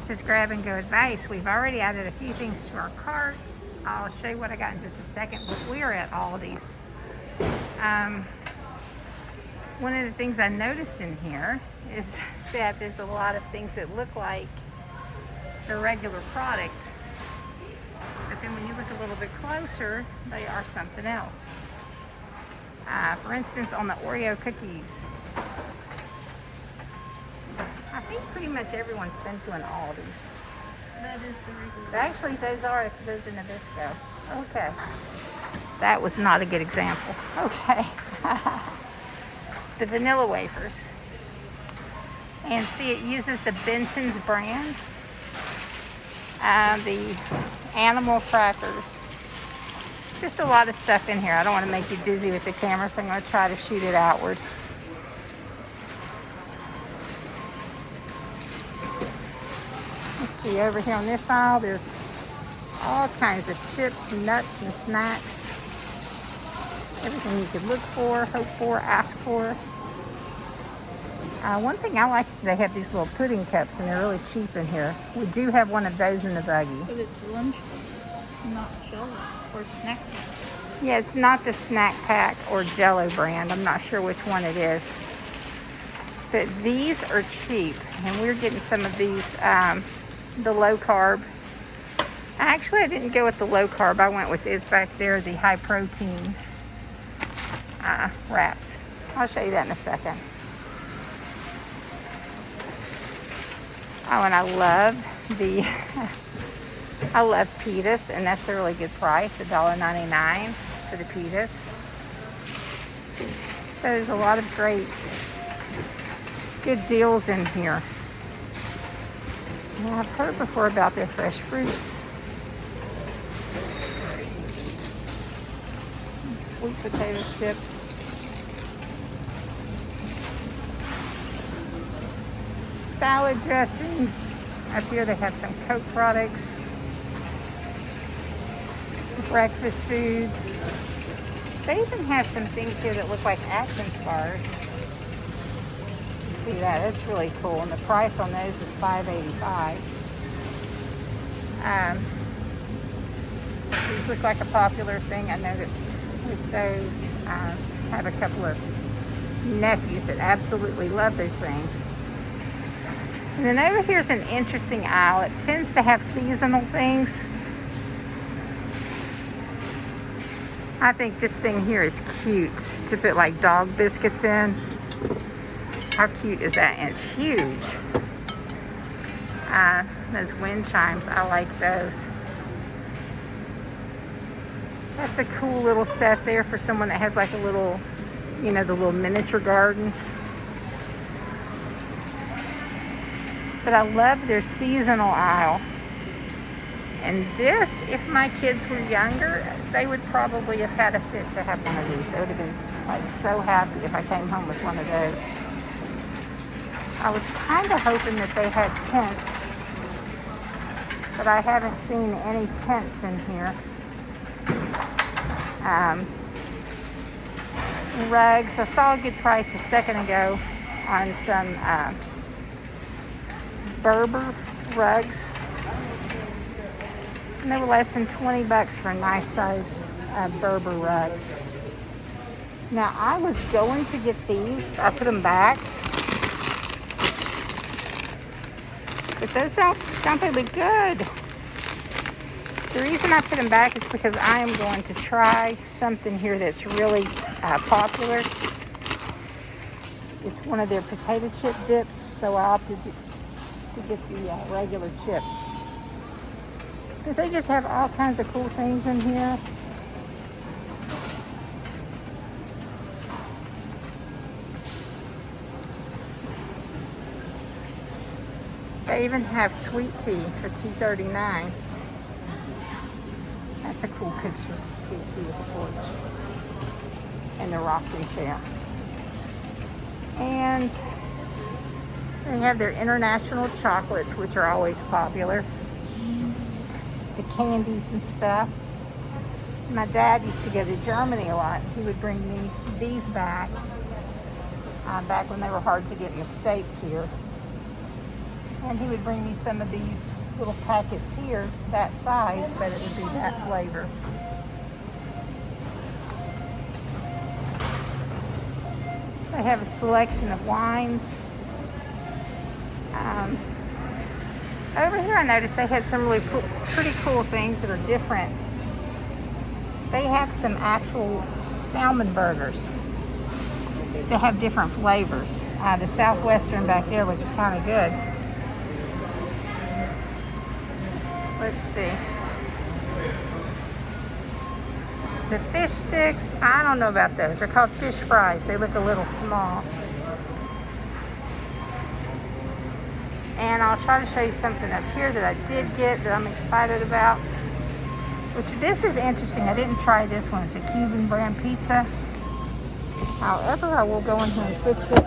This is grab and go advice. We've already added a few things to our carts. I'll show you what I got in just a second, but we're at Aldi's. One of the things I noticed in here is that there's a lot of things that look like the regular product, but then when you look a little bit closer, they are something else. For instance, on the Oreo cookies, I think pretty much everyone's been to an Aldi's. That is the regular. Actually, those are Nabisco. Okay. That was not a good example. Okay. The vanilla wafers. And see, it uses the Benton's brand. The animal crackers. Just a lot of stuff in here. I don't want to make you dizzy with the camera, so I'm going to try to shoot it outward. Let's see, over here on this aisle, there's all kinds of chips, nuts, and snacks. Everything you could look for, hope for, ask for. One thing I like is they have these little pudding cups, and they're really cheap in here. We do have one of those in the buggy. But it's lunch, not Jello or snack. Yeah, it's not the Snack Pack or Jello brand. I'm not sure which one it is. But these are cheap, and we're getting some of these, the low carb. Actually, I didn't go with the low carb. I went with this back there, the high protein wraps. I'll show you that in a second. Oh, and I love pitas, and that's a really good price, $1.99 for the pitas. So there's a lot of great, good deals in here. And I've heard before about their fresh fruits. Sweet potato chips. Salad dressings. Up here they have some Coke products. Breakfast foods. They even have some things here that look like Atkins bars. You see that? That's really cool. And the price on those is $5.85. These look like a popular thing. I know that with those, I have a couple of nephews that absolutely love those things. And then over here's an interesting aisle. It tends to have seasonal things. I think this thing here is cute to put like dog biscuits in. How cute is that? And it's huge. Those wind chimes, I like those. That's a cool little set there for someone that has like a little, you know, the little miniature gardens. But I love their seasonal aisle. And this, if my kids were younger, they would probably have had a fit to have one of these. They would have been like so happy if I came home with one of those. I was kind of hoping that they had tents, but I haven't seen any tents in here. Rugs. I saw a good price a second ago on some Berber rugs. And they were less than $20 for a nice size Berber rug. Now I was going to get these. I put them back. But those don't they look good? The reason I put them back is because I am going to try something here that's really popular. It's one of their potato chip dips, so I opted to get the regular chips. But they just have all kinds of cool things in here. They even have sweet tea for $2.39. That's a cool picture. Sweet tea with the porch and the rocking chair. And they have their international chocolates, which are always popular. The candies and stuff. My dad used to go to Germany a lot. He would bring me these back when they were hard to get in the States here. And he would bring me some of these little packets here, that size, but it would be that flavor. They have a selection of wines. Over here I noticed they had some really pretty cool things that are different. They have some actual salmon burgers that have different flavors. The Southwestern back there looks kind of good. Let's see. The fish sticks, I don't know about those. They're called fish fries. They look a little small. And I'll try to show you something up here that I did get that I'm excited about. Which this is interesting. I didn't try this one. It's a Cuban brand pizza. However, I will go in here and fix it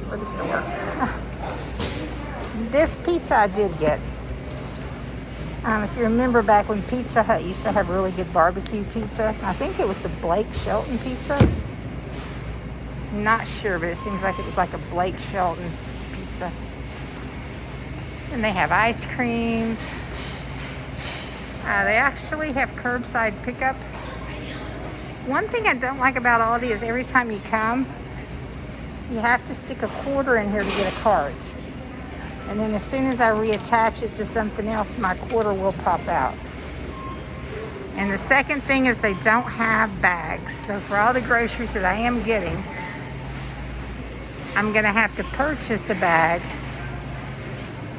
for the store. This pizza I did get. If you remember back when Pizza Hut used to have really good barbecue pizza. I think it was the Blake Shelton pizza. Not sure, but it seems like it was like a Blake Shelton pizza. And they have ice creams. They actually have curbside pickup. One thing I don't like about Aldi is every time you come, you have to stick a quarter in here to get a cart. And then as soon as I reattach it to something else, my quarter will pop out. And the second thing is they don't have bags. So for all the groceries that I am getting, I'm gonna have to purchase a bag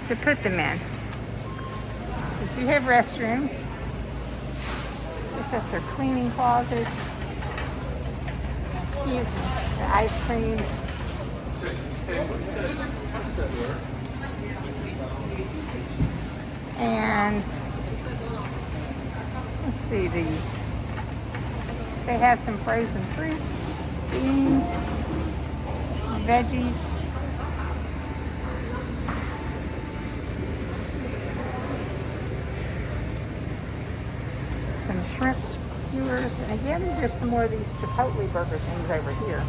to put them in. They do have restrooms. I guess that's their cleaning closet. Excuse me, the ice creams. And let's see, they have some frozen fruits, beans, veggies. Some shrimp skewers. And again, there's some more of these Chipotle burger things over here.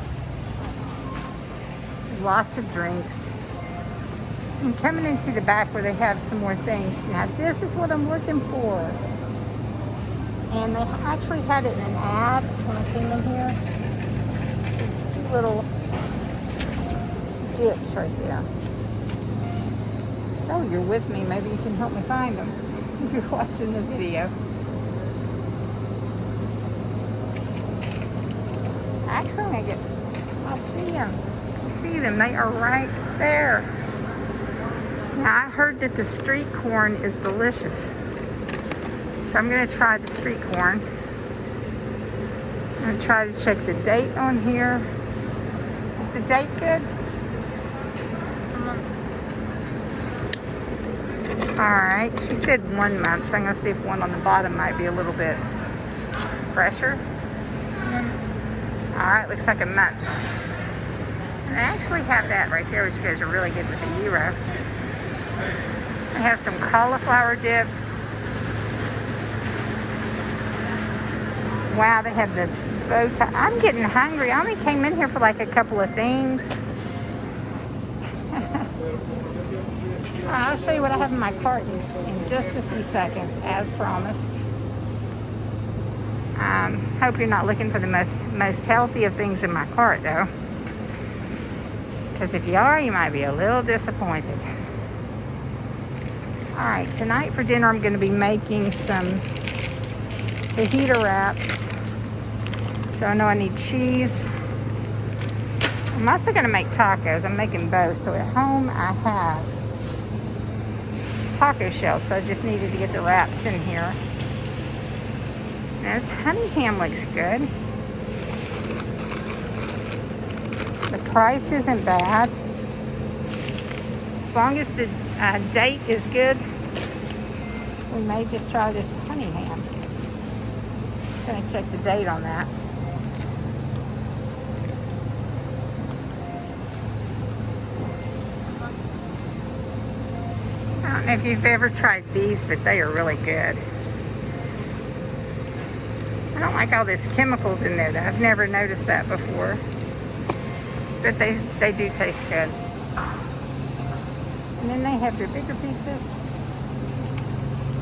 Lots of drinks. And coming into the back where they have some more things. Now this is what I'm looking for. And they actually had it in an ad when I came in here. These two little dips right there. So you're with me, maybe you can help me find them if you're watching the video. Actually, I'll see them. You see them, they are right there. Now, I heard that the street corn is delicious. So I'm going to try the street corn. I'm going to try to check the date on here. Is the date good? Alright, she said 1 month, so I'm going to see if one on the bottom might be a little bit fresher. Alright, looks like a month. And I actually have that right there, which goes really good with the gyro. I have some cauliflower dip. Wow, they have the bow tie. I'm getting hungry. I only came in here for like a couple of things. I'll show you what I have in my cart in just a few seconds, as promised. Hope you're not looking for the most healthy of things in my cart, though. Because if you are, you might be a little disappointed. Alright, tonight for dinner I'm going to be making some fajita wraps. So I know I need cheese. I'm also going to make tacos. I'm making both. So at home I have taco shells. So I just needed to get the wraps in here. Now this honey ham looks good. The price isn't bad. As long as the date is good, we may just try this honey ham. Gonna check the date on that. I don't know if you've ever tried these, but they are really good. I don't like all these chemicals in there though. I've never noticed that before. But they do taste good. And then they have their bigger pizzas.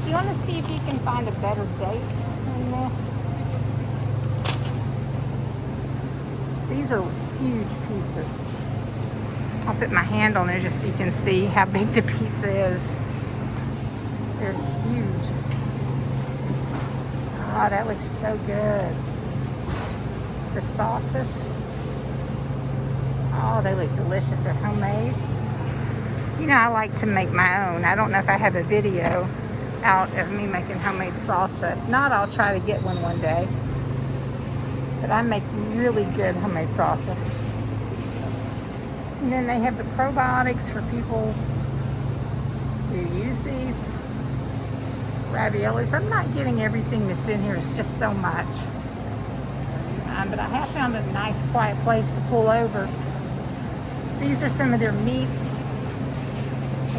Do you want to see if you can find a better date than this? These are huge pizzas. I'll put my hand on there just so you can see how big the pizza is. They're huge. Oh, that looks so good. The sauces. Oh, they look delicious. They're homemade. You know, I like to make my own. I don't know if I have a video out of me making homemade salsa. If not, I'll try to get one day. But I make really good homemade salsa. And then they have the probiotics for people who use these. Raviolis. I'm not getting everything that's in here. It's just so much. But I have found a nice quiet place to pull over. These are some of their meats.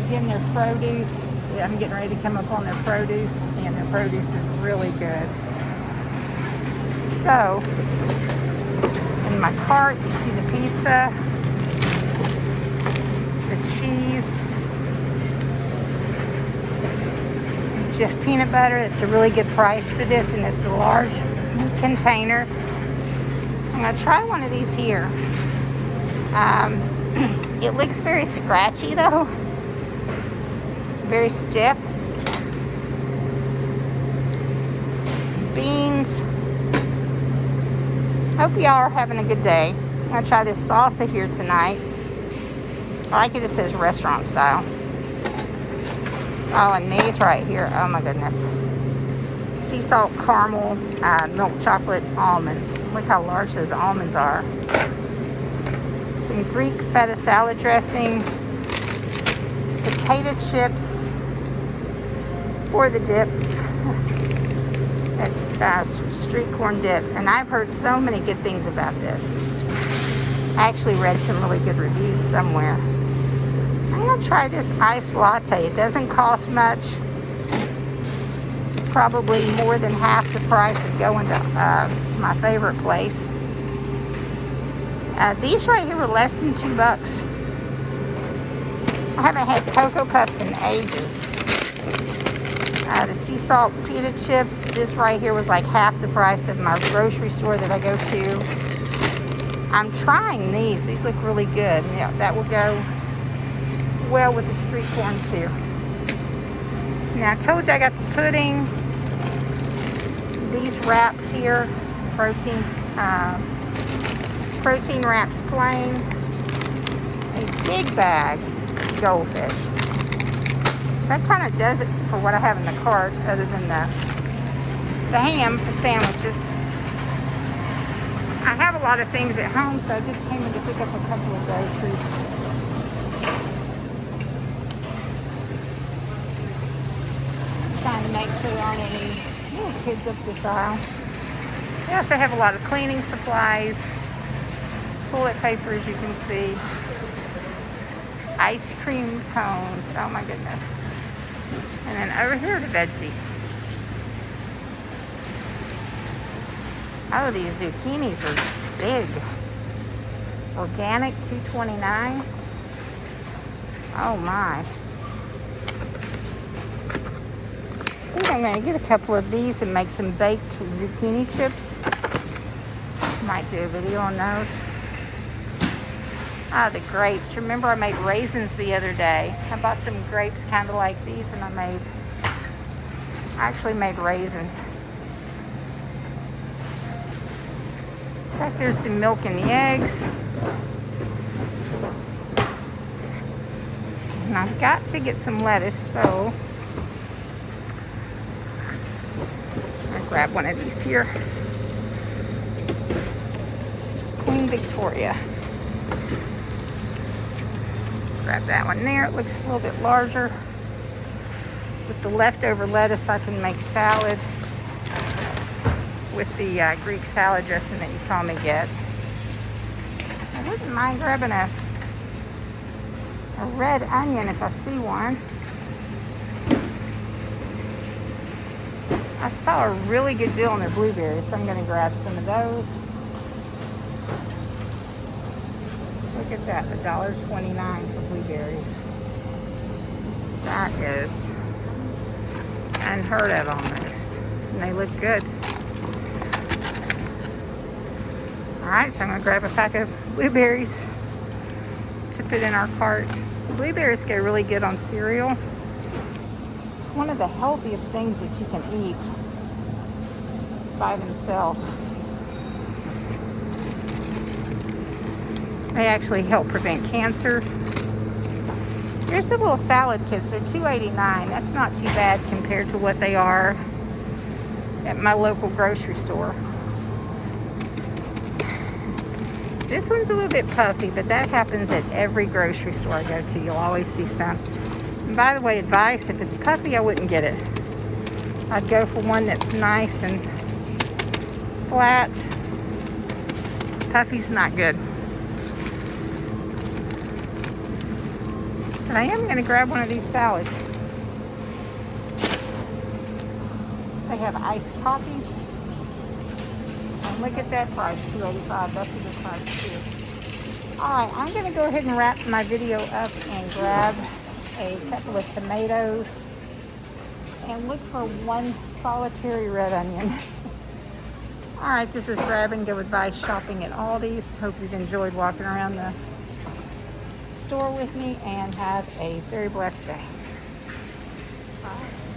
Again, their produce. I'm getting ready to come up on their produce, and their produce is really good. So, in my cart, you see the pizza, the cheese, Jif peanut butter. It's a really good price for this, and it's the large container. I'm going to try one of these here. It looks very scratchy though. Very stiff. Some beans. Hope y'all are having a good day. I'm going to try this salsa here tonight. I like it. It says restaurant style. Oh, and these right here. Oh my goodness. Sea salt caramel, milk chocolate almonds. Look how large those almonds are. Some Greek feta salad dressing. Potato chips for the dip. That's street corn dip. And I've heard so many good things about this. I actually read some really good reviews somewhere. I'm going to try this iced latte. It doesn't cost much. Probably more than half the price of going to my favorite place. These right here were less than $2. I haven't had Cocoa Puffs in ages. The sea salt pita chips. This right here was like half the price of my grocery store that I go to. I'm trying these. These look really good. Yeah, that will go well with the street corn too. Now I told you I got the pudding. These wraps here, protein wraps plain. A big bag of goldfish. So that kind of does it for what I have in the cart, other than the ham for sandwiches. I have a lot of things at home, so I just came in to pick up a couple of groceries. Trying to make sure there aren't any little kids up this aisle. They also have a lot of cleaning supplies, toilet paper, as you can see, ice cream cones. Oh my goodness. And then over here are the veggies. Oh, these zucchinis are big. Organic, $2.29. Oh my. I think I'm going to get a couple of these and make some baked zucchini chips. Might do a video on those. Ah, the grapes. Remember I made raisins the other day. I bought some grapes kind of like these, and I actually made raisins. In fact, there's the milk and the eggs. And I've got to get some lettuce, so I'll grab one of these here. Queen Victoria. Grab that one there. It looks a little bit larger. With the leftover lettuce, I can make salad with the Greek salad dressing that you saw me get. I wouldn't mind grabbing a red onion if I see one. I saw a really good deal on their blueberries, so I'm going to grab some of those. Look at that, $1.29 for blueberries. That is unheard of almost. And they look good. Alright, so I'm going to grab a pack of blueberries to put in our cart. Blueberries go really good on cereal. It's one of the healthiest things that you can eat by themselves. They actually help prevent cancer. Here's the little salad kits. They're $2.89. That's not too bad compared to what they are at my local grocery store. This one's a little bit puffy, but that happens at every grocery store I go to. You'll always see some. And by the way, advice, if it's puffy, I wouldn't get it. I'd go for one that's nice and flat. Puffy's not good. But I am going to grab one of these salads. They have iced coffee. And look at that price, $2.85. That's a good price too. Alright, I'm going to go ahead and wrap my video up and grab a couple of tomatoes and look for one solitary red onion. Alright, this is Grab and Go Advice shopping at Aldi's. Hope you've enjoyed walking around the store with me and have a very blessed day. Bye.